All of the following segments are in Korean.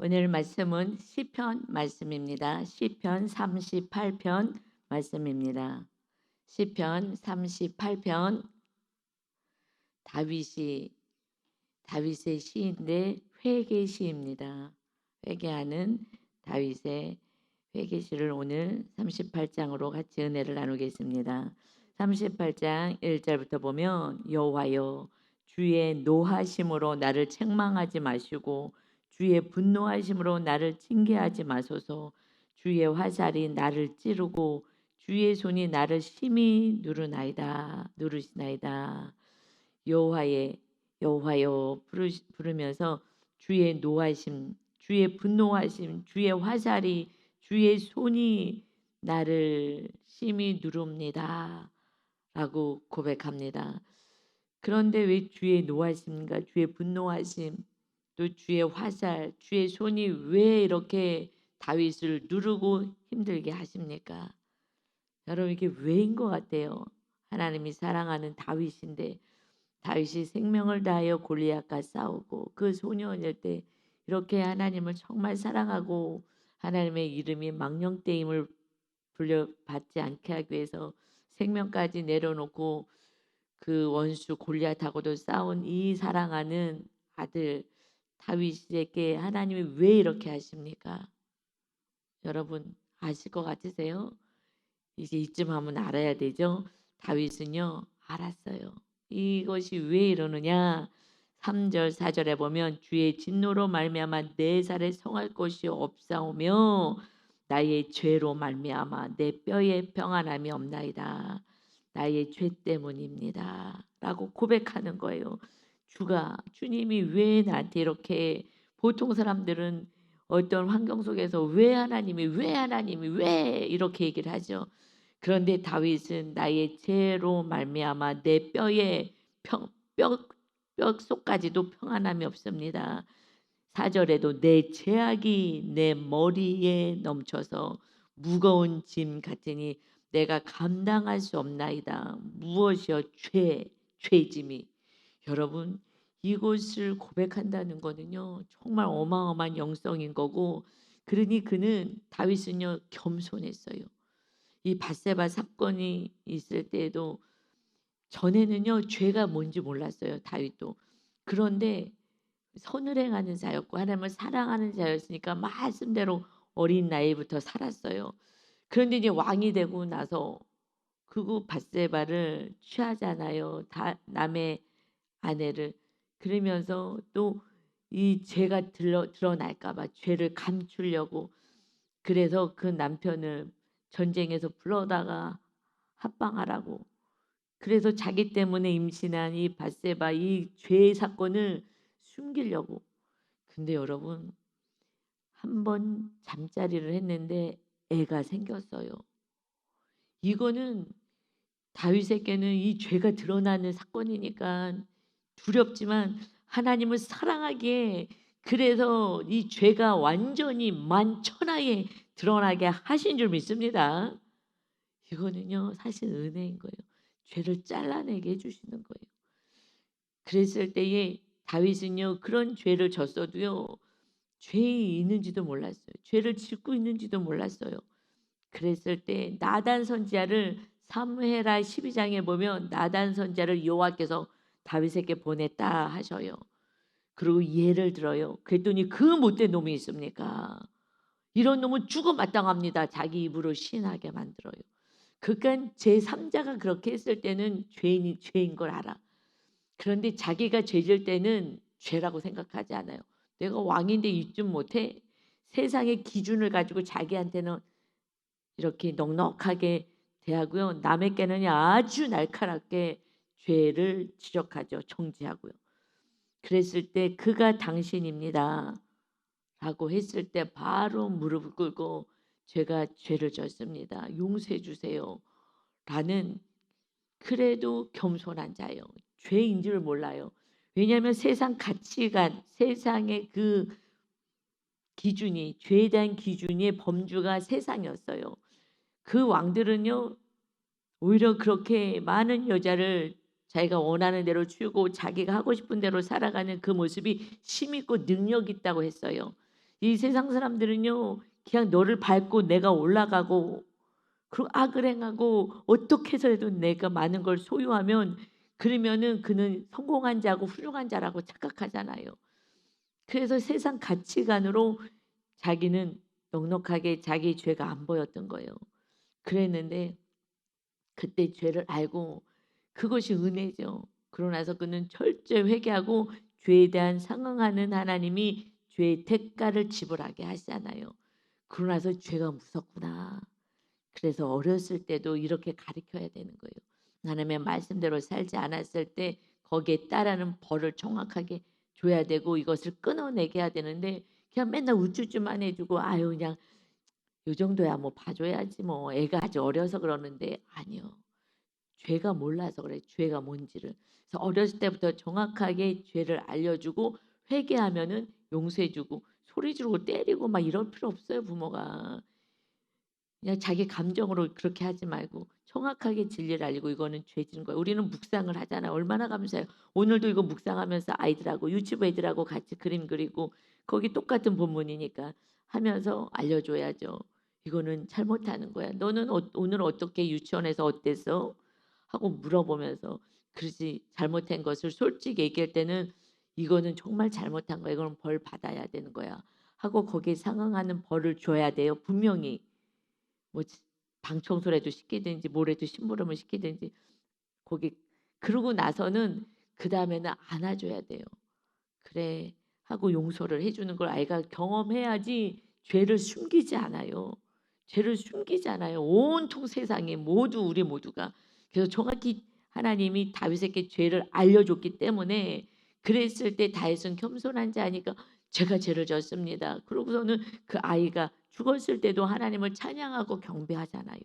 오늘 말씀은 시편 말씀입니다. 시편 38편 말씀입니다. 시편 38편 다윗이 다윗의 시인데 회개 시입니다. 회개하는 다윗의 회개 시를 오늘 38장으로 같이 은혜를 나누겠습니다. 38장 1절부터 보면 여호와여 주의 노하심으로 나를 책망하지 마시고 주의 분노하심으로 나를 징계하지 마소서. 주의 화살이 나를 찌르고 주의 손이 나를 심히 누르시나이다. 여호와의 여호와여 부르면서 주의 노하심, 주의 분노하심, 주의 화살이, 주의 손이 나를 심히 누릅니다. 라고 고백합니다. 그런데 왜 주의 노하심과 주의 분노하심, 또 주의 화살, 주의 손이 왜 이렇게 다윗을 누르고 힘들게 하십니까? 여러분 이게 왜인 것 같아요? 하나님이 사랑하는 다윗인데 다윗이 생명을 다하여 골리앗과 싸우고 그 소년일 때 이렇게 하나님을 정말 사랑하고 하나님의 이름이 망령되임을 불려받지 않게 하기 위해서 생명까지 내려놓고 그 원수 골리앗하고도 싸운 이 사랑하는 아들 다윗에게 하나님이 왜 이렇게 하십니까? 여러분 아실 것 같으세요? 이제 이쯤 하면 알아야 되죠. 다윗은요 알았어요. 이것이 왜 이러느냐. 3절 4절에 보면 주의 진노로 말미암아 내 살에 성할 것이 없사오며 나의 죄로 말미암아 내 뼈에 평안함이 없나이다. 나의 죄 때문입니다. 라고 고백하는 거예요. 주님이 왜 나한테 이렇게 보통 사람들은 어떤 환경 속에서 왜 이렇게 얘기를 하죠. 그런데 다윗은 나의 죄로 말미암아 내 뼈 속까지도 평안함이 없습니다. 4절에도 내 죄악이 내 머리에 넘쳐서 무거운 짐 같으니 내가 감당할 수 없나이다. 무엇이여 죄짐이. 여러분 이것을 고백한다는 거는요 정말 어마어마한 영성인 거고, 그러니 다윗은요 겸손했어요. 이 밧세바 사건이 있을 때에도 전에는요 죄가 뭔지 몰랐어요 다윗도. 그런데 선을 행하는 자였고 하나님을 사랑하는 자였으니까 말씀대로 어린 나이부터 살았어요. 그런데 이제 왕이 되고 나서 그거 밧세바를 취하잖아요. 다 남의 아내를. 그러면서 또 이 죄가 드러날까 봐 죄를 감추려고 그래서 그 남편을 전쟁에서 불러다가 합방하라고. 그래서 자기 때문에 임신한 이 밧세바 이 죄의 사건을 숨기려고. 근데 여러분 한 번 잠자리를 했는데 애가 생겼어요. 이거는 다윗에게는 이 죄가 드러나는 사건이니까 두렵지만 하나님을 사랑하기에 그래서 이 죄가 완전히 만천하에 드러나게 하신 줄 믿습니다. 이거는요 사실 은혜인 거예요. 죄를 잘라내게 해주시는 거예요. 그랬을 때에 다윗은요 그런 죄를 졌어도요 죄이 있는지도 몰랐어요. 죄를 짓고 있는지도 몰랐어요. 그랬을 때 나단 선지자를 사무엘하 12장에 보면 나단 선지자를 여호와께서 다윗에게 보냈다 하셔요. 그리고 예를 들어요. 그랬더니 그 못된 놈이 있습니까? 이런 놈은 죽어 마땅합니다. 자기 입으로 시인하게 만들어요. 그러니까 제3자가 그렇게 했을 때는 죄인 걸 알아. 그런데 자기가 죄질 때는 죄라고 생각하지 않아요. 내가 왕인데 이쯤 못해? 세상의 기준을 가지고 자기한테는 이렇게 넉넉하게 대하고요. 남에게는 아주 날카롭게 죄를 지적하죠. 정지하고요. 그랬을 때 그가 당신입니다. 라고 했을 때 바로 무릎을 꿇고 제가 죄를 졌습니다. 용서해 주세요. 라는 그래도 겸손한 자예요. 죄인 줄 몰라요. 왜냐하면 세상 가치관, 세상의 그 기준이 죄에 대한 기준의 범주가 세상이었어요. 그 왕들은요 오히려 그렇게 많은 여자를 자기가 원하는 대로 주고 자기가 하고 싶은 대로 살아가는 그 모습이 힘있고 능력 있다고 했어요. 이 세상 사람들은요 그냥 너를 밟고 내가 올라가고 그리고 악을 행하고 어떻게 해서라도 내가 많은 걸 소유하면 그러면은 그는 성공한 자고 훌륭한 자라고 착각하잖아요. 그래서 세상 가치관으로 자기는 넉넉하게 자기 죄가 안 보였던 거예요. 그랬는데 그때 죄를 알고 그것이 은혜죠. 그러고 나서 그는 철저히 회개하고 죄에 대한 상응하는 하나님이 죄의 대가를 지불하게 하시잖아요. 그러고 나서 죄가 무섭구나. 그래서 어렸을 때도 이렇게 가르쳐야 되는 거예요. 하나님의 말씀대로 살지 않았을 때 거기에 따르는 벌을 정확하게 줘야 되고 이것을 끊어내게 해야 되는데 그냥 맨날 우쭈쭈만 해주고 아유 그냥 요 정도야 뭐 봐줘야지 뭐 애가 아직 어려서 그러는데 아니요. 죄가 몰라서 그래. 죄가 뭔지를. 그래서 어렸을 때부터 정확하게 죄를 알려주고 회개하면은 용서해주고 소리 지르고 때리고 막 이럴 필요 없어요 부모가. 그냥 자기 감정으로 그렇게 하지 말고 정확하게 진리를 알리고 이거는 죄 지은 거야. 우리는 묵상을 하잖아요. 얼마나 감사해요. 오늘도 이거 묵상하면서 아이들하고 유치부 애들하고 같이 그림 그리고 거기 똑같은 본문이니까 하면서 알려줘야죠. 이거는 잘못하는 거야. 너는 오늘 어떻게 유치원에서 어땠어? 하고 물어보면서 그러지 잘못한 것을 솔직히 얘기할 때는 이거는 정말 잘못한 거야. 이거는 벌 받아야 되는 거야. 하고 거기에 상응하는 벌을 줘야 돼요. 분명히. 뭐 방 청소라도 시키든지 뭐라도 심부름을 시키든지 거기 그러고 나서는 그다음에는 안아줘야 돼요. 그래 하고 용서를 해주는 걸 아이가 경험해야지 죄를 숨기지 않아요. 죄를 숨기지 않아요. 온통 세상에 모두 우리 모두가. 그래서 정확히 하나님이 다윗에게 죄를 알려줬기 때문에 그랬을 때 다윗은 겸손한 자니까 제가 죄를 졌습니다. 그러고서는 그 아이가 죽었을 때도 하나님을 찬양하고 경배하잖아요.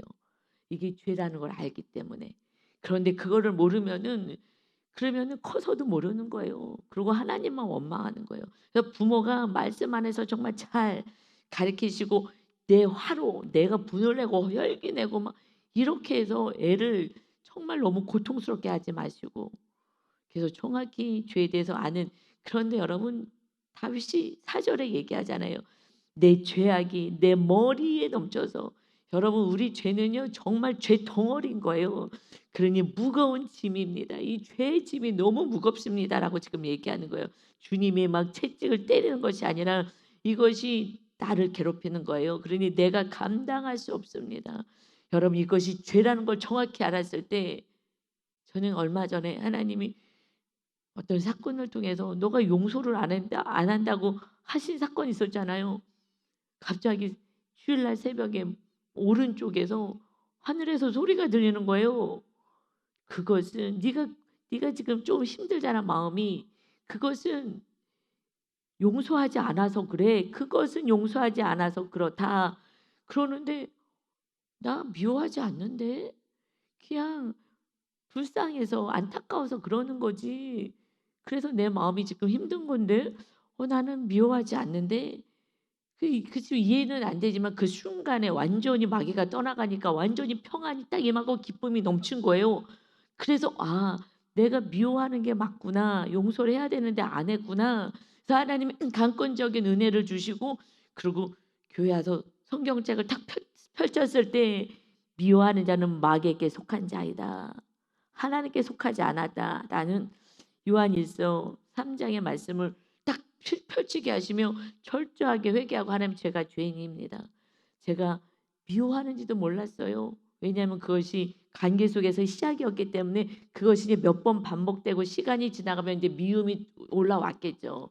이게 죄라는 걸 알기 때문에. 그런데 그거를 모르면은 그러면은 커서도 모르는 거예요. 그리고 하나님만 원망하는 거예요. 그래서 부모가 말씀 안에서 정말 잘 가르치시고 내 화로 내가 분을 내고 혈기 내고 막 이렇게 해서 애를 정말 너무 고통스럽게 하지 마시고 그래서 정확히 죄에 대해서 아는 그런데 여러분 다윗이 4절에 얘기하잖아요. 내 죄악이 내 머리에 넘쳐서 여러분 우리 죄는요 정말 죄 덩어리인 거예요. 그러니 무거운 짐입니다. 이 죄의 짐이 너무 무겁습니다라고 지금 얘기하는 거예요. 주님이 막 채찍을 때리는 것이 아니라 이것이 나를 괴롭히는 거예요. 그러니 내가 감당할 수 없습니다. 여러분 이것이 죄라는 걸 정확히 알았을 때 저는 얼마 전에 하나님이 어떤 사건을 통해서 너가 용서를 안 한다고 하신 사건이 있었잖아요. 갑자기 주일날 새벽에 오른쪽에서 하늘에서 소리가 들리는 거예요. 그것은 네가 지금 좀 힘들잖아 마음이. 그것은 용서하지 않아서 그래. 그것은 용서하지 않아서 그렇다. 그러는데 나 미워하지 않는데 그냥 불쌍해서 안타까워서 그러는 거지. 그래서 내 마음이 지금 힘든 건데 나는 미워하지 않는데 지금 이해는 안 되지만 그 순간에 완전히 마귀가 떠나가니까 완전히 평안이 딱 임하고 기쁨이 넘친 거예요. 그래서 '아 내가 미워하는 게 맞구나. 용서를 해야 되는데 안 했구나.' 그래서 하나님이 강권적인 은혜를 주시고 그리고 교회 와서 성경책을 탁 펼쳤을 때 '미워하는 자는 마귀에게 속한 자이다. 하나님께 속하지 않았다.'라는 요한일서 3 장의 말씀을 딱 펼치게 하시며 철저하게 회개하고 "하나님 제가 죄인입니다." 제가 미워하는지도 몰랐어요. 왜냐하면 그것이 관계 속에서 시작이었기 때문에 그것이 이제 몇 번 반복되고 시간이 지나가면 이제 미움이 올라왔겠죠.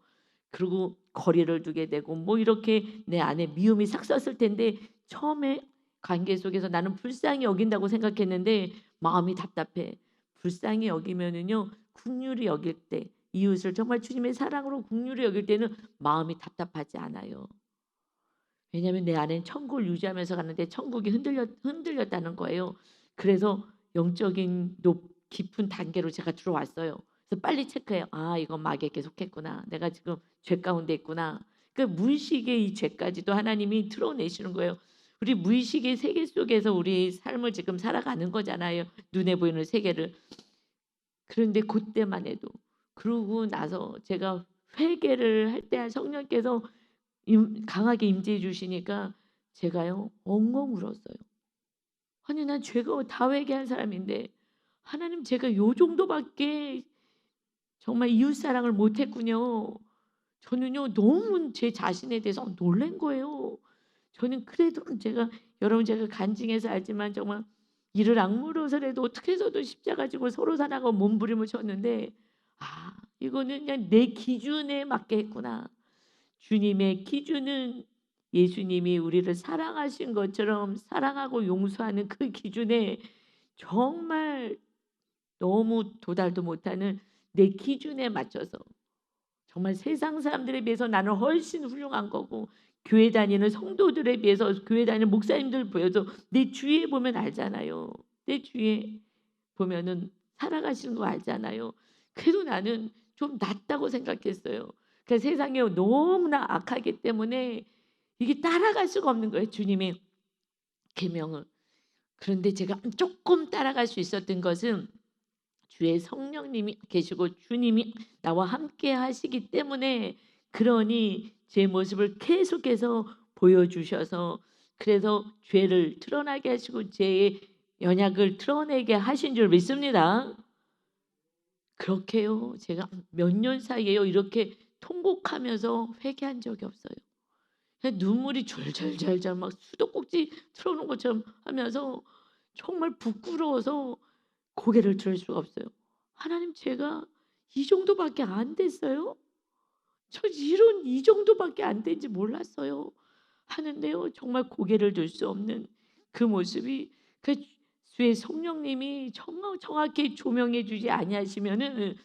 그리고 거리를 두게 되고 뭐 이렇게 내 안에 미움이 싹 섰을 텐데 처음에 관계 속에서 나는 불쌍히 여긴다고 생각했는데 마음이 답답해. 불쌍히 여기면은요 긍휼히 여길 때 이웃을 정말 주님의 사랑으로 긍휼히 여길 때는 마음이 답답하지 않아요. 왜냐하면 내 안엔 천국을 유지하면서 가는데 천국이 흔들렸다는 거예요. 그래서 영적인 깊은 단계로 제가 들어왔어요. 그래서 빨리 체크해요. '아 이건 마귀에게 속했구나. 내가 지금 죄 가운데 있구나.' 그 무의식의 이 죄까지도 하나님이 드러내시는 거예요. 우리 무의식의 세계 속에서 우리 삶을 지금 살아가는 거잖아요, 눈에 보이는 세계를. 그런데 그때만 해도 그러고 나서 제가 회개를 할 때 성령께서 강하게 임재해 주시니까 제가요 엉엉 울었어요. 아니 난 죄가 다 회개한 사람인데 하나님 제가 요 정도밖에 정말 이웃 사랑을 못 했군요. 저는요 너무 제 자신에 대해서 놀란 거예요. 저는 그래도 여러분 제가 간증해서 알지만 정말 이를 악물어서라도 어떻게 해서도 십자가 지고 서로 살아가고 몸부림을 쳤는데 이거는 그냥 내 기준에 맞게 했구나. 주님의 기준은 예수님이 우리를 사랑하신 것처럼 사랑하고 용서하는 그 기준에 정말 너무 도달도 못하는 내 기준에 맞춰서 정말 세상 사람들에 비해서 나는 훨씬 훌륭한 거고 교회 다니는 성도들에 비해서 교회 다니는 목사님들 보여도 내 주위에 보면 알잖아요. 내 주위에 보면은 살아가시는 거 알잖아요. 그래도 나는 좀 낫다고 생각했어요. 그 세상에 너무나 악하기 때문에 이게 따라갈 수가 없는 거예요. 주님의 계명을. 그런데 제가 조금 따라갈 수 있었던 것은 주의 성령님이 계시고 주님이 나와 함께 하시기 때문에 그러니 제 모습을 계속해서 보여주셔서 그래서 죄를 드러나게 하시고 제 연약을 드러내게 하신 줄 믿습니다. 그렇게요. 제가 몇 년 사이에요. 이렇게 통곡하면서 회개한 적이 없어요. 그냥 눈물이 절절절절 막 수도꼭지 틀어놓은 것처럼 하면서 정말 부끄러워서 고개를 들을 수가 없어요. 하나님 제가 이 정도밖에 안 됐어요? 저 이 정도밖에 안 된지 몰랐어요. 하는데요. 정말 고개를 들 수 없는 그 모습이 그 주의 성령님이 정확히 조명해 주지 아니하시면은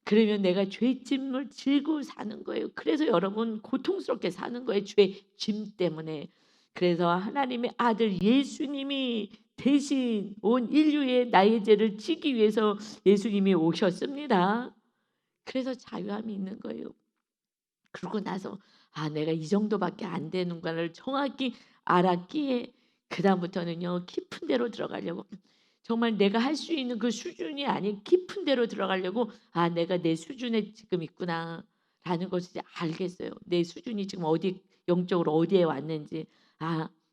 그러면 내가 죄짐을 지고 사는 거예요. 그래서 여러분 고통스럽게 사는 거예요. 죄 짐 때문에. 그래서 하나님의 아들 예수님이 대신 온 인류의 나의 죄를 지기 위해서 예수님이 오셨습니다. 그래서 자유함이 있는 거예요. 그러고 나서 내가 이 정도밖에 안 되는가를 정확히 알았기에 그다음부터는요 깊은 데로 들어가려고 정말 내가 할 수 있는 그 수준이 아닌 깊은 데로 들어가려고 내가 내 수준에 지금 있구나라는 것을 이제 알겠어요. 내 수준이 지금 어디 영적으로 어디에 왔는지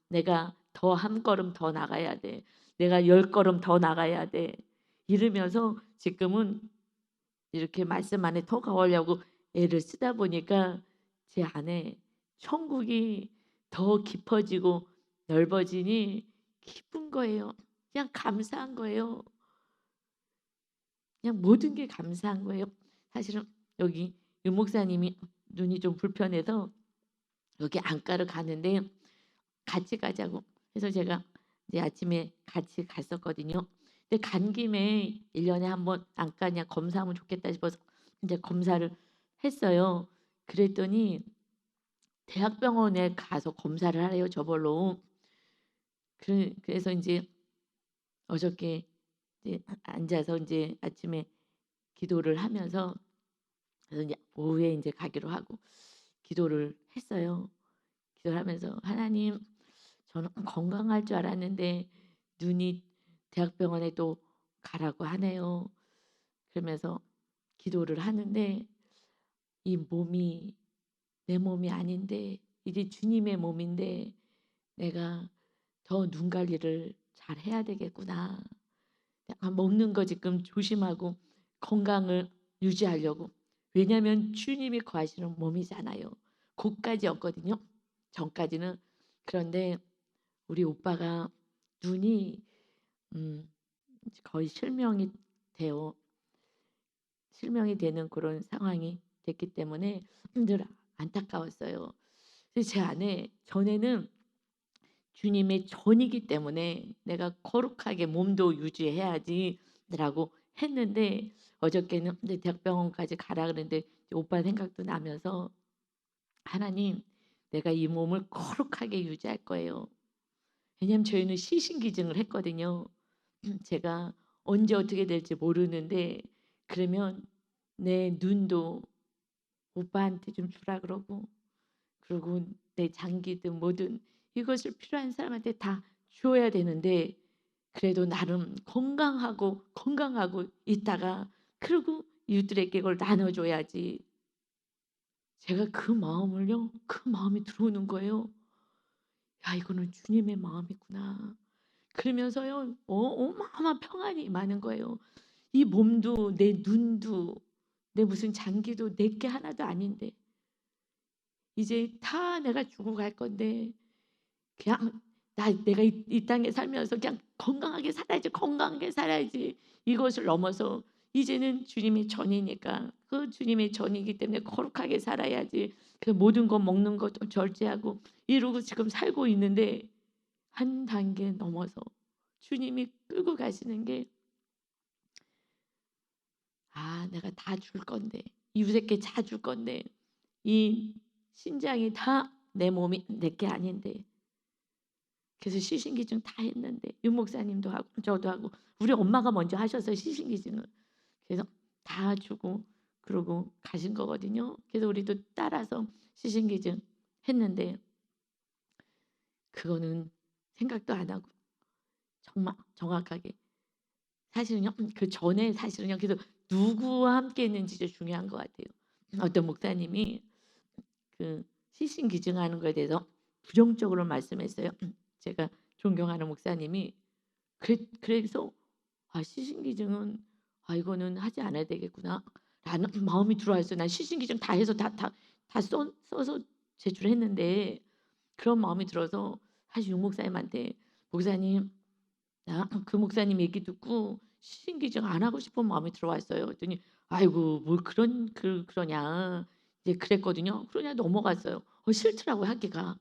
내가 더 한 걸음 더 나가야 돼. 내가 10걸음 더 나가야 돼. 이러면서 지금은 이렇게 말씀 안에 더 가려고 애를 쓰다 보니까 제 안에 천국이 더 깊어지고 넓어지니 기쁜 거예요. 그냥 감사한 거예요. 그냥 모든 게 감사한 거예요. 사실은 여기 유 목사님이 눈이 좀 불편해서 여기 안과를 가는데 같이 가자고 해서 제가 이제 아침에 같이 갔었거든요. 근데 간 김에 1년에 한 번 안과 그냥 검사하면 좋겠다 싶어서 이제 검사를 했어요. 그랬더니 대학병원에 가서 검사를 하래요, 저걸로. 그래서 인제 어저께 이제 앉아서 인제 아침에 기도를 하면서 그래서 이제 오후에 인제 가기로 하고 기도를 했어요. 기도를 하면서 "하나님 저는 건강할 줄 알았는데 눈이 대학병원에 또 가라고 하네요." 그러면서 기도를 하는데 이 몸이 내 몸이 아닌데 이게 주님의 몸인데 '내가 더 눈 관리를 잘 해야 되겠구나.' 약간 먹는 거 지금 조심하고 건강을 유지하려고. 왜냐하면 주님이 거하시는 몸이잖아요. 고까지였거든요. 전까지는. 그런데 우리 오빠가 눈이 거의 돼요. 실명이 되는 그런 상황이 됐기 때문에 늘 안타까웠어요. 그래서 제 안에 전에는 주님의 전이기 때문에 '내가 거룩하게 몸도 유지해야지.'라고 했는데 어저께는 이제 대학병원까지 가라 그랬는데 오빠 생각도 나면서 '하나님 내가 이 몸을 거룩하게 유지할 거예요.' 왜냐하면 저희는 시신기증을 했거든요. 제가 언제 어떻게 될지 모르는데 그러면 내 눈도 오빠한테 좀 주라 그러고 그리고 내 장기든 뭐든 이것을 필요한 사람한테 다 주어야 되는데 그래도 나름 건강하고 있다가 그리고 이웃들에게 그걸 나눠줘야지. 제가 그 마음을요, 그 마음이 들어오는 거예요. '야 이거는 주님의 마음이구나.' 그러면서요 어마어마한 평안이 임하는 거예요. 이 몸도 내 눈도 내 무슨 장기도 내 게 하나도 아닌데 이제 다 내가 죽어 갈 건데 그냥 내가 이 땅에 살면서 그냥 '건강하게 살아야지, 건강하게 살아야지.' 이것을 넘어서 이제는 주님의 전이니까 그 주님의 전이기 때문에 '거룩하게 살아야지.' 그래서 모든 거 먹는 거 좀 절제하고 이러고 지금 살고 있는데 한 단계 넘어서 주님이 끌고 가시는 게 '아 내가 다 줄 건데 이웃에게 다 줄 건데 이 신장이 다 내 몸이 내 게 아닌데' 그래서 시신기증 다 했는데 윤 목사님도 하고 저도 하고 우리 엄마가 먼저 하셔서 시신기증을. 그래서 다 주고 그러고 가신 거거든요. 그래서 우리도 따라서 시신기증 했는데 그거는 생각도 안 하고 정말 정확하게 사실은요 그전에 사실은요 그래서 누구와 함께 했는지 좀 중요한 것 같아요. 어떤 목사님이 그 시신기증하는 거에 대해서 부정적으로 말씀했어요. 제가 존경하는 목사님이 그래서 '아 시신기증은 아 이거는 하지 않아야 되겠구나.'라는 마음이 들어왔어요. 난 시신기증 다 해서 다 써서 제출했는데 그런 마음이 들어서 사실 윤 목사님한테 "목사님 나 그 목사님 얘기 듣고 시신기증 안 하고 싶은 마음이 들어왔어요." 그랬더니 "아이고 뭘 그러냐." 이제 그랬거든요. 그러냐 넘어갔어요. 싫더라고요 하기가.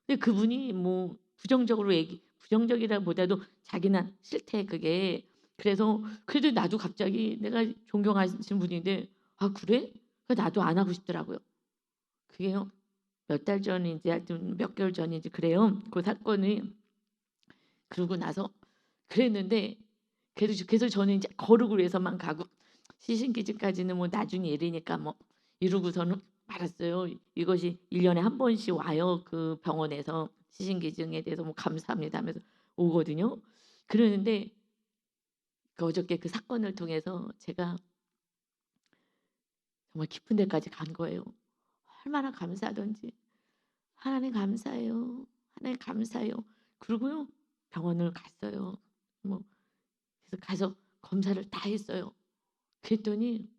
근데 그분이 뭐 부정적이라기보다도 자기는 싫대 그게. 그래서 그래도 나도 갑자기 내가 존경하시는 분인데 '아 그래?' 그 나도 안 하고 싶더라고요. 그게요 몇 달 전인지 하여튼 몇 개월 전인지 그래요. 그 사건이 그러고 나서 그랬는데 그래서 저는 인제 거룩을 위해서만 가고 시신기증까지는 뭐 나중에 일이니까 뭐 이러고서는 말았어요. 이것이 1 년에 한 번씩 와요. 그 병원에서 시신기증에 대해서 뭐 "감사합니다." 하면서 오거든요. 그러는데 어저께 그 사건을 통해서 제가 정말 깊은 데까지 간 거예요. 얼마나 감사하던지. "하나님 감사해요. 하나님 감사해요." 그러고요 병원을 갔어요. 뭐 그래서 가서 검사를 다 했어요. 그랬더니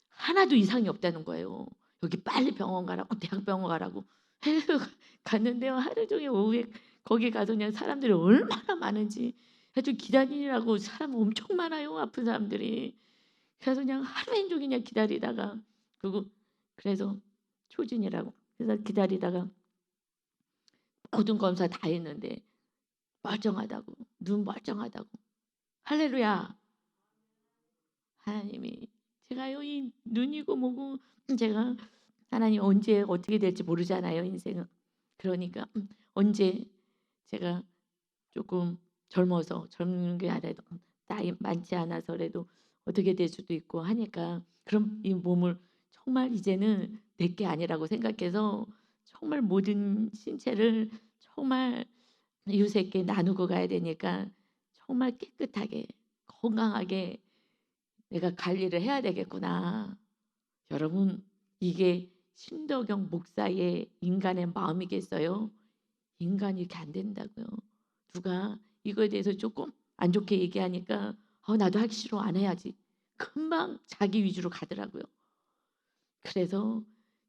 하나도 이상이 없다는 거예요. 여기 빨리 병원 가라고 대학병원 가라고 해서 갔는데요. 하루 종일 오후에 거기 가서 그냥 사람들이 얼마나 많은지 하여튼 기다리느라고 사람 엄청 많아요, 아픈 사람들이. 그래서 그냥 하루 종일 그냥 기다리다가 그리고 그래서 초진이라고 그래서 기다리다가 모든 검사 다 했는데 멀쩡하다고. 눈 멀쩡하다고. 할렐루야. 하나님이 제가요 이 눈이고 뭐고 제가 하나님 언제 어떻게 될지 모르잖아요 인생은. 그러니까 언제 제가 조금 젊어서 젊은 게 아니라도 나이 많지 않아서라도 어떻게 될 수도 있고 하니까 그럼 이 몸을 정말 이제는 내 게 아니라고 생각해서 정말 모든 신체를 정말 이웃에게 나누고 가야 되니까 정말 깨끗하게 건강하게 '내가 관리를 해야 되겠구나.' 여러분 이게 신덕영 목사의 인간의 마음이겠어요? 인간이 이렇게 안 된다고요. 누가 이거에 대해서 조금 안 좋게 얘기하니까 나도 하기 싫어. 안 해야지.' 금방 자기 위주로 가더라고요. 그래서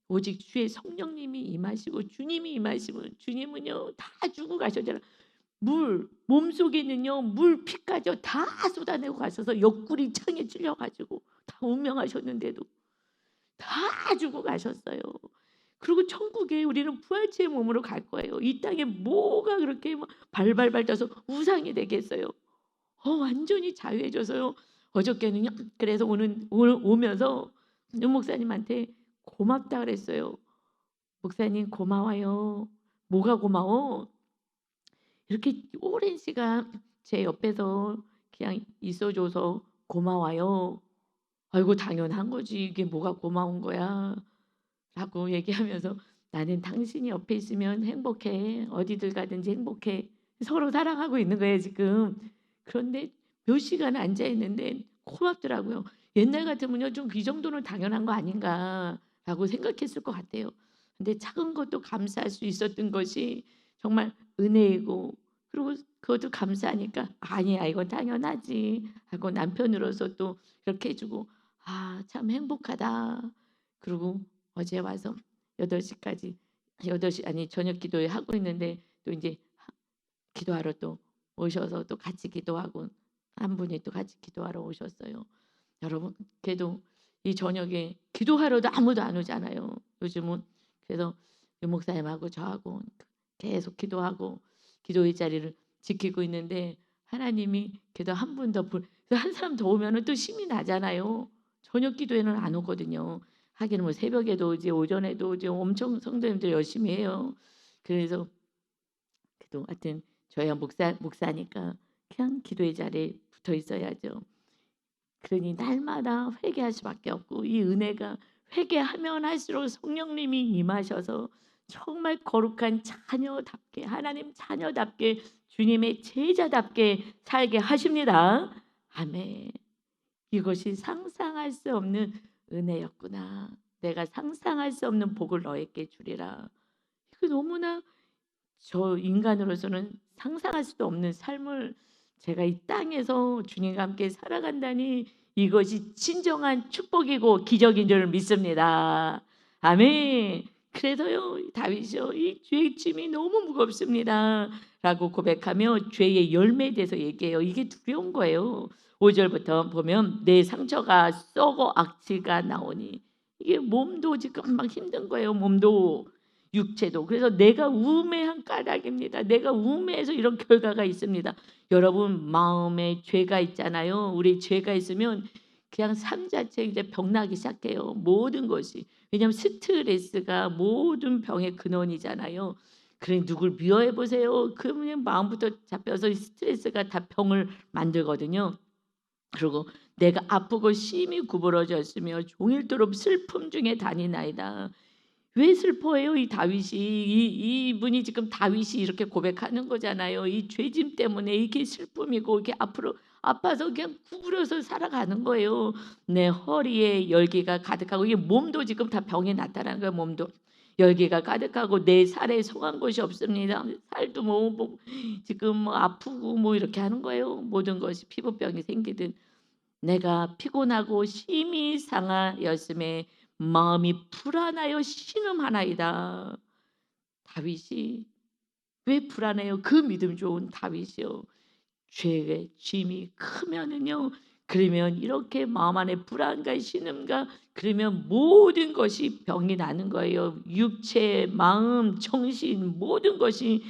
오직 주의 성령님이 임하시고 주님이 임하시면 주님은요 다 주고 가셨잖아요. 몸속에는요 물 피까지요 다 쏟아내고 가셔서 옆구리 창에 찔려 가지고 다 운명하셨는데도 다 주고 가셨어요. 그리고 천국에 우리는 부활체의 몸으로 갈 거예요. 이 땅에 뭐가 그렇게 막 발발발 떠서 우상이 되겠어요. 완전히 자유해져서요. 어저께는요. 그래서 오면서 윤 목사님한테 고맙다 그랬어요. "목사님 고마워요." "뭐가 고마워?" "이렇게 오랜 시간 제 옆에서 그냥 있어 줘서 고마워요." "아이고 당연한 거지. 이게 뭐가 고마운 거야." 라고 얘기하면서 "나는 당신이 옆에 있으면 행복해. 어디들 가든지 행복해." 서로 사랑하고 있는 거예요 지금. 그런데 몇 시간 앉아 있는데 고맙더라고요. 옛날 같으면요 좀 '이 정도는 당연한 거 아닌가.' 라고 생각했을 것 같아요. 근데 작은 것도 감사할 수 있었던 것이 정말 은혜이고, 그리고 그것도 감사하니까 '아니야 이건 당연하지.' 하고 남편으로서 또 그렇게 해 주고 '아 참 행복하다.' 그리고 어제 와서 8 시까지, 8시 아니 저녁 기도회 하고 있는데 또 인제 기도하러 또 오셔서 또 같이 기도하고, 한 분이 또 같이 기도하러 오셨어요. 여러분, 그래도 이 저녁에 기도하러도 아무도 안 오잖아요 요즘은. 그래서 유 목사님하고 저하고 계속 기도하고 기도의 자리를 지키고 있는데, 하나님이 그래도 한 분 더 한 사람 더 오면은 또 힘이 나잖아요. 저녁 기도에는 안 오거든요. 하기는 뭐 새벽에도 오지 오전에도 오지 엄청 성도님들 열심히 해요. 그래서 그래도 하여튼 저희가 목사니까 그냥 기도의 자리에 붙어 있어야죠. 그러니 날마다 회개할 수밖에 없고, 이 은혜가 회개하면 할수록 성령님이 임하셔서 정말 거룩한 자녀답게, 하나님 자녀답게, 주님의 제자답게 살게 하십니다. 아멘. 이것이 상상할 수 없는 은혜였구나. 내가 상상할 수 없는 복을 너에게 주리라. 이거 너무나 저 인간으로서는 상상할 수도 없는 삶을 제가 이 땅에서 주님과 함께 살아간다니, 이것이 진정한 축복이고 기적인 줄 믿습니다. 아멘. 그래서요 다윗이요 이 죄의 짐이 너무 무겁습니다 라고 고백하며 죄의 열매에 대해서 얘기해요. 이게 두려운 거예요. 5절부터 보면 내 상처가 썩어 악취가 나오니, 이게 몸도 지금 막 힘든 거예요. 몸도 육체도. 그래서 내가 우매한 까닭입니다. 내가 우매해서 이런 결과가 있습니다. 여러분, 마음에 죄가 있잖아요. 우리 죄가 있으면 그냥 삶 자체 이제 병나기 시작해요. 모든 것이. 왜냐하면 스트레스가 모든 병의 근원이잖아요. 그래 누굴 미워해 보세요. 그러면 마음부터 잡혀서 스트레스가 다 병을 만들거든요. 그리고 내가 아프고 심히 구부러졌으며 종일토록 슬픔 중에 다니나이다. 왜 슬퍼해요? 이 다윗이, 이분이 지금 다윗이 이렇게 고백하는 거잖아요. 이 죄짐 때문에 이게 슬픔이고 이게 앞으로 아파서 그냥 구부려서 살아가는 거예요. 내 허리에 열기가 가득하고, 이게 몸도 지금 다 병이 나타나는 거예요. 몸도 열기가 가득하고 내 살에 성한 곳이 없습니다. 살도 뭐 지금 뭐 아프고 뭐 이렇게 하는 거예요. 모든 것이 피부병이 생기든, 내가 피곤하고 심히 상하였음에 마음이 불안하여 신음하나이다. 다윗이 왜 불안해요? 그 믿음 좋은 다윗이요. 죄의 짐이 크면은요. 그러면 이렇게 마음 안에 불안과 신음과, 그러면 모든 것이 병이 나는 거예요. 육체, 마음, 정신 모든 것이,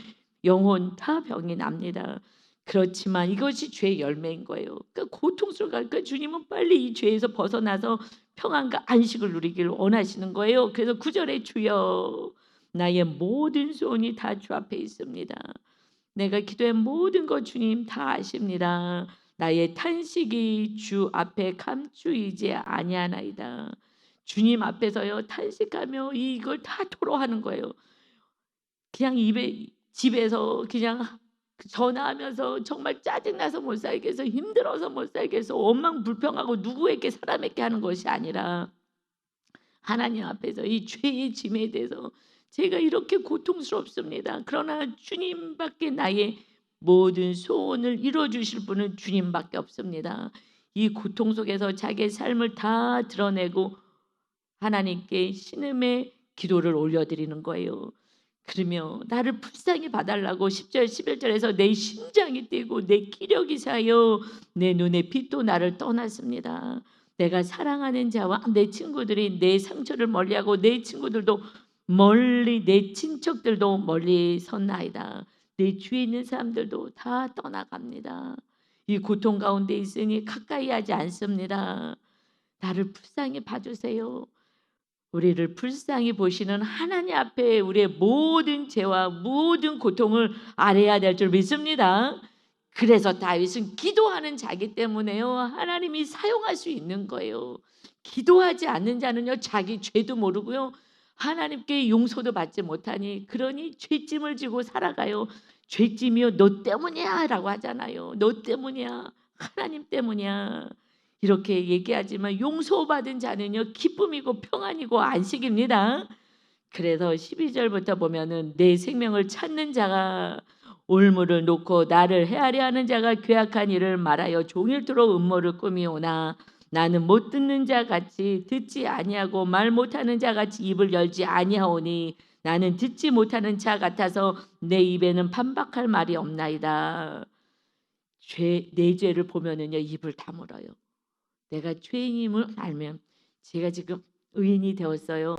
영혼 다 병이 납니다. 그렇지만 이것이 죄의 열매인 거예요. 그러니까 고통스러우니까 주님은 빨리 이 죄에서 벗어나서 평안과 안식을 누리기를 원하시는 거예요. 그래서 9절에 주여 나의 모든 소원이 다 주 앞에 있습니다. 내가 기도한 모든 것 주님 다 아십니다. 나의 탄식이 주 앞에 감추이지 아니하나이다. 주님 앞에서요 탄식하며 이걸 다 토로하는 거예요. 그냥 입에 집에서 그냥 전화하면서 정말 짜증나서 못 살겠어, 힘들어서 못 살겠어, 원망불평하고 누구에게 사람에게 하는 것이 아니라 하나님 앞에서 이 죄의 짐에 대해서 제가 이렇게 고통스럽습니다. 그러나 주님밖에 나의 모든 소원을 이루어 주실 분은 주님밖에 없습니다. 이 고통 속에서 자기의 삶을 다 드러내고 하나님께 신음의 기도를 올려드리는 거예요. 그러며 나를 불쌍히 봐달라고 10절 11절에서 내 심장이 뛰고 내 기력이 사여 내 눈에 빛도 나를 떠났습니다. 내가 사랑하는 자와 내 친구들이 내 상처를 멀리하고 내 친구들도 멀리, 내 친척들도 멀리 섰나이다. 내 주위에 있는 사람들도 다 떠나갑니다. 이 고통 가운데 있으니 가까이 하지 않습니다. 나를 불쌍히 봐주세요. 우리를 불쌍히 보시는 하나님 앞에 우리의 모든 죄와 모든 고통을 아뢰야 될 줄 믿습니다. 그래서 다윗은 기도하는 자기 때문에요 하나님이 사용할 수 있는 거예요. 기도하지 않는 자는요 자기 죄도 모르고요 하나님께 용서도 받지 못하니, 그러니 죄짐을 지고 살아가요. 죄짐이요 너 때문이야 라고 하잖아요. 너 때문이야, 하나님 때문이야. 이렇게 얘기하지만 용서받은 자는요 기쁨이고 평안이고 안식입니다. 그래서 12절부터 보면은 내 생명을 찾는 자가 올무를 놓고 나를 헤아려 하는 자가 괴악한 일을 말하여 종일토록 음모를 꾸미오나 나는 못 듣는 자 같이 듣지 아니하고 말 못하는 자 같이 입을 열지 아니하오니 나는 듣지 못하는 자 같아서 내 입에는 반박할 말이 없나이다. 내 죄를 보면은요 입을 다물어요. 내가 죄인임을 알면 제가 지금 의인이 되었어요.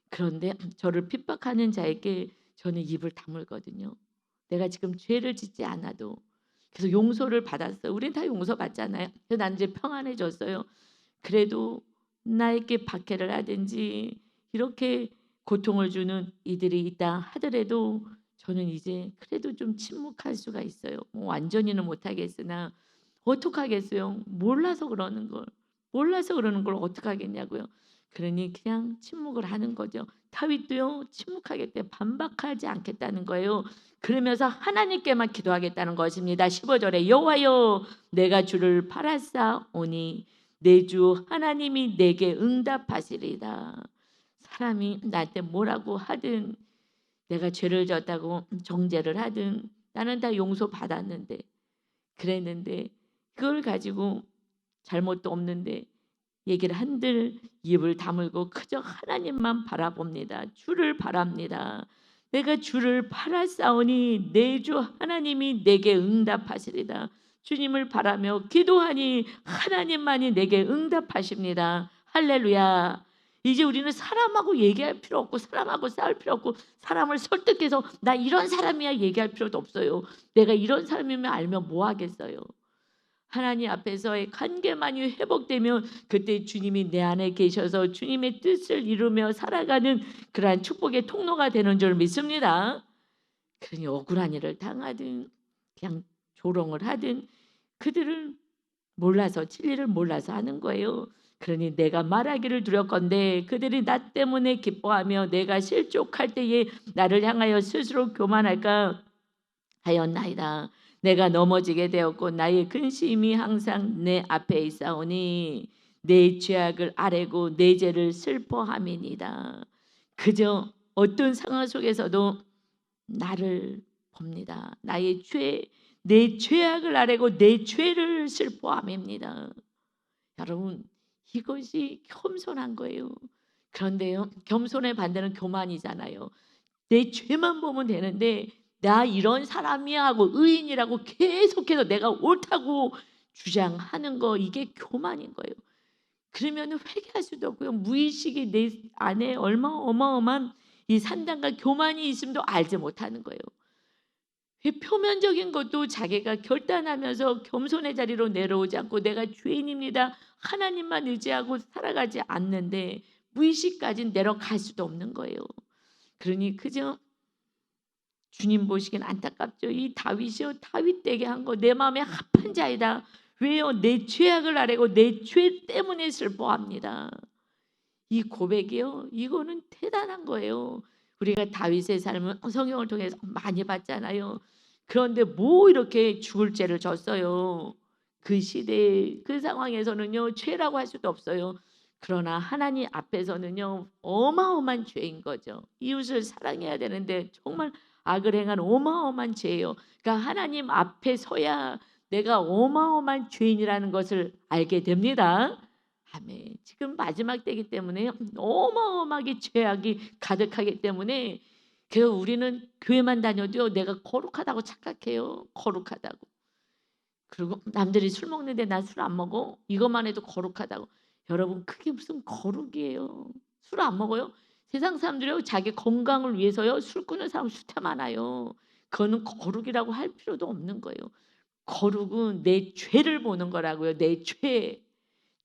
그런데 저를 핍박하는 자에게 저는 입을 다물거든요. 내가 지금 죄를 짓지 않아도. 그래서 용서를 받았어요. 우린 다 용서받잖아요. 그래서 난 이제 평안해졌어요. 그래도 나에게 박해를 하든지 이렇게 고통을 주는 이들이 있다 하더라도 저는 이제 그래도 좀 침묵할 수가 있어요. 뭐 완전히는 못하겠으나 어떡하겠어요. 몰라서 그러는 걸. 몰라서 그러는 걸 어떡하겠냐고요. 그러니 그냥 침묵을 하는 거죠. 다윗도요 침묵하겠대 반박하지 않겠다는 거예요. 그러면서 하나님께만 기도하겠다는 것입니다. 15절에 여호와여 내가 주를 팔았사오니 내 주 하나님이 내게 응답하시리이다. 사람이 나한테 뭐라고 하든 내가 죄를 졌다고 정죄를 하든 나는 다 용서받았는데 그랬는데 그걸 가지고 잘못도 없는데 얘기를 한들 입을 다물고 그저 하나님만 바라봅니다. 주를 바랍니다. 내가 주를 팔았사오니 내 주 하나님이 내게 응답하시리다. 주님을 바라며 기도하니 하나님만이 내게 응답하십니다. 할렐루야. 이제 우리는 사람하고 얘기할 필요 없고 사람하고 싸울 필요 없고 사람을 설득해서 나 이런 사람이야 얘기할 필요도 없어요. 내가 이런 사람이면 알면 뭐 하겠어요. 하나님 앞에서의 관계만이 회복되면 그때 주님이 내 안에 계셔서 주님의 뜻을 이루며 살아가는 그러한 축복의 통로가 되는 줄 믿습니다. 그러니 억울한 일을 당하든 그냥 조롱을 하든 그들은 몰라서 진리를 몰라서 하는 거예요. 그러니 내가 말하기를 두렵건대 그들이 나 때문에 기뻐하며 내가 실족할 때에 나를 향하여 스스로 교만할까 하였나이다. 내가 넘어지게 되었고 나의 근심이 항상 내 앞에 있사오니 내 죄악을 아뢰고 내 죄를 슬퍼함이니이다. 그저 어떤 상황 속에서도 나를 봅니다. 나의 죄, 내 죄악을 아뢰고 내 죄를 슬퍼함입니다. 여러분 이것이 겸손한 거예요. 그런데요 겸손의 반대는 교만이잖아요. 내 죄만 보면 되는데 나 이런 사람이야 하고 의인이라고 계속해서 내가 옳다고 주장하는 거 이게 교만인 거예요. 그러면 회개할 수도 없고요. 무의식이 내 안에 어마어마한 이 산단과 교만이 있음도 알지 못하는 거예요. 표면적인 것도 자기가 결단하면서 겸손의 자리로 내려오지 않고 내가 죄인입니다. 하나님만 의지하고 살아가지 않는데 무의식까지 내려갈 수도 없는 거예요. 그러니 그저 주님 보시기엔 안타깝죠. 이 다윗이요 다윗 되게 한 거 내 마음에 합한 자이다. 왜요? 내 죄악을 아뢰고 내 죄 때문에 슬퍼합니다. 이 고백이요 이거는 대단한 거예요. 우리가 다윗의 삶을 성경을 통해서 많이 봤잖아요. 그런데 뭐 이렇게 죽을 죄를 졌어요. 그 시대 그 상황에서는요 죄라고 할 수도 없어요. 그러나 하나님 앞에서는요 어마어마한 죄인 거죠. 이웃을 사랑해야 되는데 정말 악을 행한 어마어마한 죄예요. 그러니까 하나님 앞에 서야 내가 어마어마한 죄인이라는 것을 알게 됩니다. 아멘. 지금 마지막 때이기 때문에 어마어마하게 죄악이 가득하기 때문에 그래서 우리는 교회만 다녀도 내가 거룩하다고 착각해요. 거룩하다고. 그리고 남들이 술 먹는데 난 술 안 먹어. 이것만 해도 거룩하다고. 여러분 그게 무슨 거룩이에요. 술 안 먹어요? 세상 사람들이요 자기 건강을 위해서요 술 끊는 사람 숫자 많아요. 그거는 거룩이라고 할 필요도 없는 거예요. 거룩은 내 죄를 보는 거라고요. 내 죄.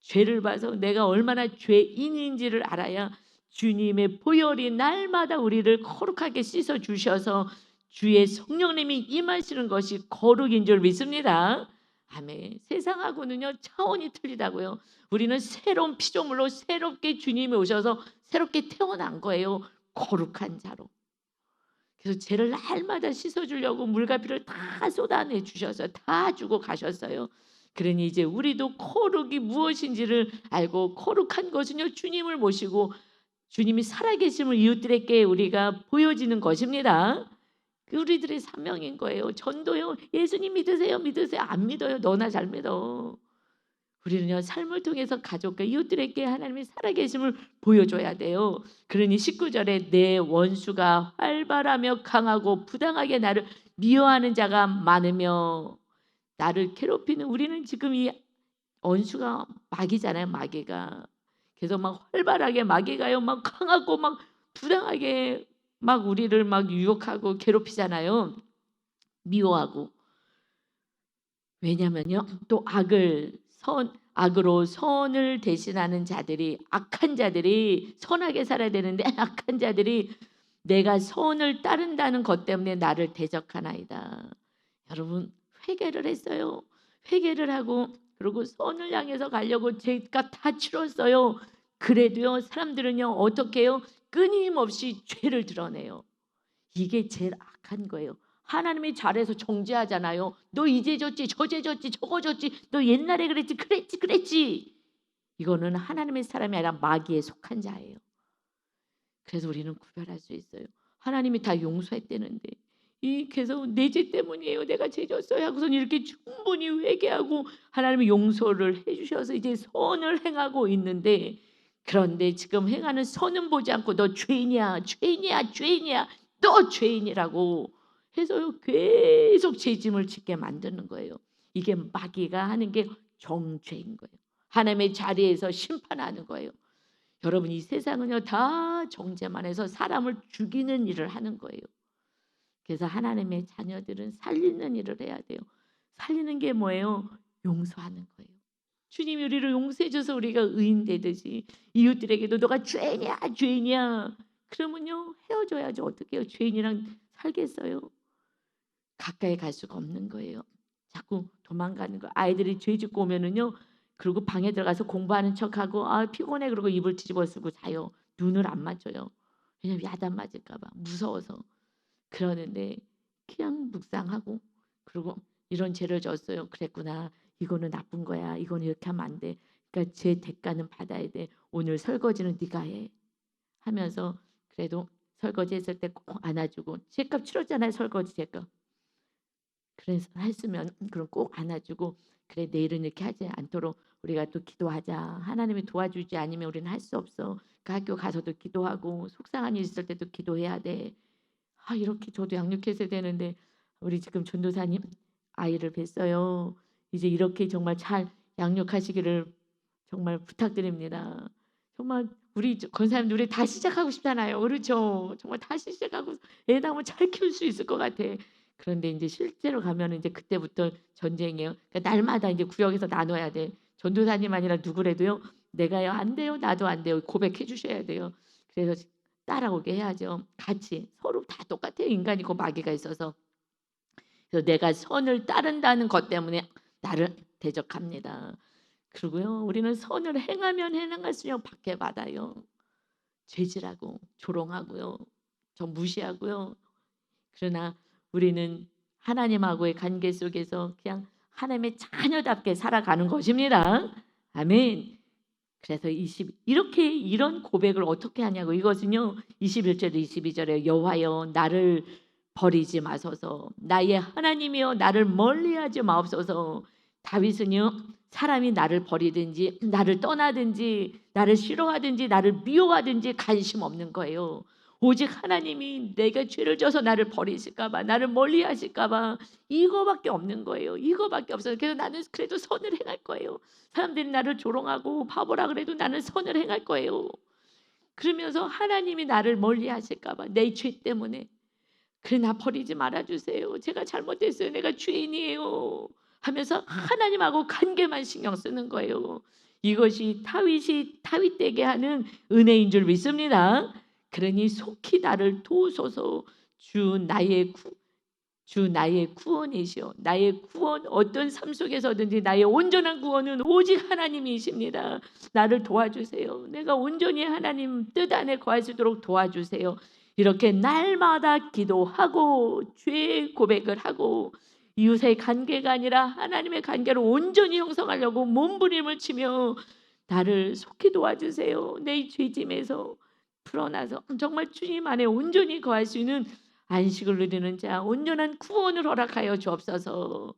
죄를 봐서 내가 얼마나 죄인인지를 알아야 주님의 보혈이 날마다 우리를 거룩하게 씻어 주셔서 주의 성령님이 임하시는 것이 거룩인 줄 믿습니다. 아멘. 세상하고는요 차원이 틀리다고요. 우리는 새로운 피조물로 새롭게 주님이 오셔서 새롭게 태어난 거예요. 거룩한 자로. 그래서 죄를 날마다 씻어주려고 물과 피를 다 쏟아내 주셔서 다 주고 가셨어요. 그러니 이제 우리도 거룩이 무엇인지를 알고, 거룩한 것은요 주님을 모시고 주님이 살아계심을 이웃들에게 우리가 보여지는 것입니다. 그 우리들의 사명인 거예요. 전도요. 예수님 믿으세요, 믿으세요. 안 믿어요. 너나 잘 믿어. 우리는요 삶을 통해서 가족과 이웃들에게 하나님의 살아계심을 보여줘야 돼요. 그러니 19절에 내 원수가 활발하며 강하고 부당하게 나를 미워하는 자가 많으며, 나를 괴롭히는, 우리는 지금 이 원수가 마귀잖아요. 마귀가. 그래서 막 활발하게 마귀가요 막 강하고 막 부당하게 막 우리를 막 유혹하고 괴롭히잖아요. 미워하고. 왜냐면요 또 악으로 선을 대신하는 자들이, 악한 자들이, 선하게 살아야 되는데 악한 자들이 내가 선을 따른다는 것 때문에 나를 대적하나이다. 여러분 회개를 했어요. 회개를 하고 그리고 선을 향해서 가려고 죄값 다 치렀어요. 그래도요 사람들은요 어떻게 해요? 끊임없이 죄를 드러내요. 이게 제일 악한 거예요. 하나님이 잘해서 정죄하잖아요. 너 이제 졌지, 저제 졌지, 저거 졌지, 너 옛날에 그랬지, 그랬지. 이거는 하나님의 사람이 아니라 마귀에 속한 자예요. 그래서 우리는 구별할 수 있어요. 하나님이 다 용서했대는데 이 계속 내 죄 때문이에요. 내가 죄 졌어요. 하고선 이렇게 충분히 회개하고 하나님이 용서를 해주셔서 이제 선을 행하고 있는데, 그런데 지금 행하는 선은 보지 않고 너 죄인이야, 죄인이야, 죄인이야, 너 죄인이라고 해서요 계속 죄짐을 짓게 만드는 거예요. 이게 마귀가 하는 게 정죄인 거예요. 하나님의 자리에서 심판하는 거예요. 여러분 이 세상은요 다 정죄만 해서 사람을 죽이는 일을 하는 거예요. 그래서 하나님의 자녀들은 살리는 일을 해야 돼요. 살리는 게 뭐예요? 용서하는 거예요. 주님이 우리를 용서해 줘서 우리가 의인 되듯이 이웃들에게도 너가 죄인이야, 죄인이야. 그러면요 헤어져야죠. 어떻게 해요? 죄인이랑 살겠어요? 가까이 갈 수가 없는 거예요. 자꾸 도망가는 거. 아이들이 죄 짓고 오면은요. 그리고 방에 들어가서 공부하는 척하고 피곤해 그러고 이불 뒤집어 쓰고 자요. 눈을 안 맞춰요. 왜냐면 야단 맞을까 봐 무서워서. 그러는데 그냥 묵상하고 그리고 이런 죄를 졌어요. 그랬구나. 이거는 나쁜 거야. 이거는 이렇게 하면 안 돼. 그러니까 죄 대가는 받아야 돼. 오늘 설거지는 네가 해. 하면서 그래도 설거지 했을 때 꼭 안아주고, 죄값 치렀잖아요. 설거지 죄값. 그래서 했으면 그럼 꼭 안아주고, 그래 내일은 이렇게 하지 않도록 우리가 또 기도하자. 하나님이 도와주지 않으면 우리는 할 수 없어. 그 학교 가서도 기도하고 속상한 일 있을 때도 기도해야 돼. 이렇게 저도 양육해서 되는데 우리 지금 전도사님 아이를 뵀어요. 이제 이렇게 정말 잘 양육하시기를 정말 부탁드립니다. 정말 우리 권사님들 우리 다시 시작하고 싶잖아요. 그렇죠? 정말 다시 시작하고 애 낳으면 잘 키울 수 있을 것 같아. 그런데 이제 실제로 가면 이제 그때부터 전쟁이에요. 그러니까 날마다 이제 구역에서 나눠야 돼. 전도사님 아니라 누구래도요. 내가요 안 돼요, 나도 안 돼요. 고백해 주셔야 돼요. 그래서 따라오게 해야죠. 같이 서로 다 똑같아요. 인간이고 마귀가 있어서. 그래서 내가 선을 따른다는 것 때문에 나를 대적합니다. 그리고요 우리는 선을 행하면 행할수록 박해받아요. 죄질하고 조롱하고요. 저 무시하고요. 그러나 우리는 하나님하고의 관계 속에서 그냥 하나님의 자녀답게 살아가는 것입니다. 아멘. 그래서 이렇게 이런 고백을 어떻게 하냐고. 이것은요 21절 22절에 여호와여 나를 버리지 마소서, 나의 하나님이여 나를 멀리하지 마옵소서. 다윗은요 사람이 나를 버리든지 나를 떠나든지 나를 싫어하든지 나를 미워하든지 관심 없는 거예요. 오직 하나님이 내가 죄를 져서 나를 버리실까 봐, 나를 멀리 하실까 봐, 이거밖에 없는 거예요. 이거밖에 없어요. 그래서 나는 그래도 선을 행할 거예요. 사람들이 나를 조롱하고 바보라 그래도 나는 선을 행할 거예요. 그러면서 하나님이 나를 멀리 하실까 봐, 내 죄 때문에. 그래 나 버리지 말아주세요. 제가 잘못했어요. 내가 죄인이에요. 하면서 하나님하고 관계만 신경 쓰는 거예요. 이것이 다윗에게 하는 은혜인 줄 믿습니다. 그러니 속히 나를 도우소서. 주 나의 구원이시오. 나의 구원, 어떤 삶 속에서든지 나의 온전한 구원은 오직 하나님이십니다. 나를 도와주세요. 내가 온전히 하나님 뜻 안에 거할 수 있도록 도와주세요. 이렇게 날마다 기도하고 죄 고백을 하고 이웃의 관계가 아니라 하나님의 관계를 온전히 형성하려고 몸부림을 치며 나를 속히 도와주세요. 내 죄짐에서 풀어나서 정말 주님 안에 온전히 거할 수 있는 안식을 누리는 자, 온전한 구원을 허락하여 주옵소서.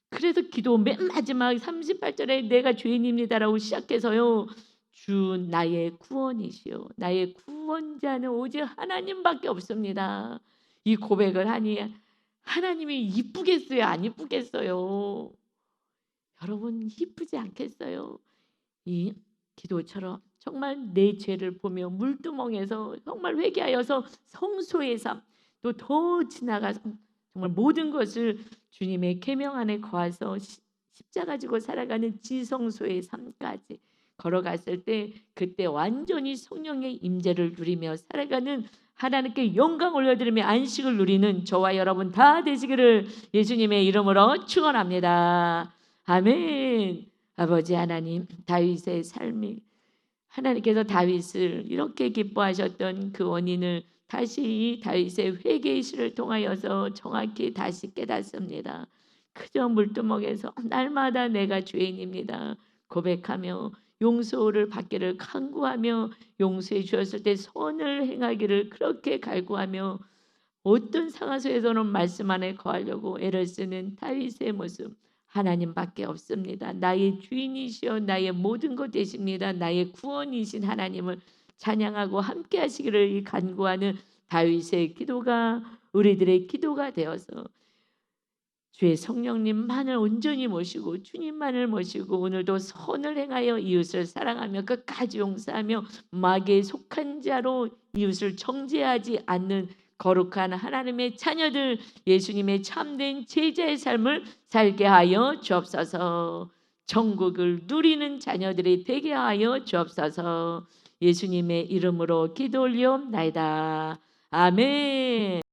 그래서 기도 맨 마지막 38절에 내가 죄인입니다라고 시작해서요. 주 나의 구원이시요 나의 구원자는 오직 하나님밖에 없습니다. 이 고백을 하니 하나님이 이쁘겠어요? 안 이쁘겠어요? 여러분 이쁘지 않겠어요? 이 기도처럼 정말 내 죄를 보며 물두멍에서 정말 회개하여서 성소의 삶, 또 더 지나가서 정말 모든 것을 주님의 계명 안에 거하서 십자가 지고 살아가는 지성소의 삶까지 걸어갔을 때 그때 완전히 성령의 임재를 누리며 살아가는 하나님께 영광 올려드리며 안식을 누리는 저와 여러분 다 되시기를 예수님의 이름으로 축원합니다. 아멘. 아버지 하나님, 다윗의 삶이 하나님께서 다윗을 이렇게 기뻐하셨던 그 원인을 다시 이 다윗의 회개의 시를 통하여서 정확히 다시 깨닫습니다. 그저 물두멍에서 날마다 내가 죄인입니다 고백하며 용서를 받기를 간구하며 용서해 주었을 때 선을 행하기를 그렇게 갈구하며 어떤 상황에서는 말씀 안에 거하려고 애를 쓰는 다윗의 모습, 하나님밖에 없습니다. 나의 주인이시여 나의 모든 것 되십니다. 나의 구원이신 하나님을 찬양하고 함께 하시기를 이 간구하는 다윗의 기도가 우리들의 기도가 되어서 주의 성령님만을 온전히 모시고 주님만을 모시고 오늘도 선을 행하여 이웃을 사랑하며 끝까지 용서하며 마귀에 속한 자로 이웃을 정죄하지 않는 거룩한 하나님의 자녀들, 예수님의 참된 제자의 삶을 살게 하여 주옵소서. 천국을 누리는 자녀들이 되게 하여 주옵소서. 예수님의 이름으로 기도 올리옵나이다. 아멘.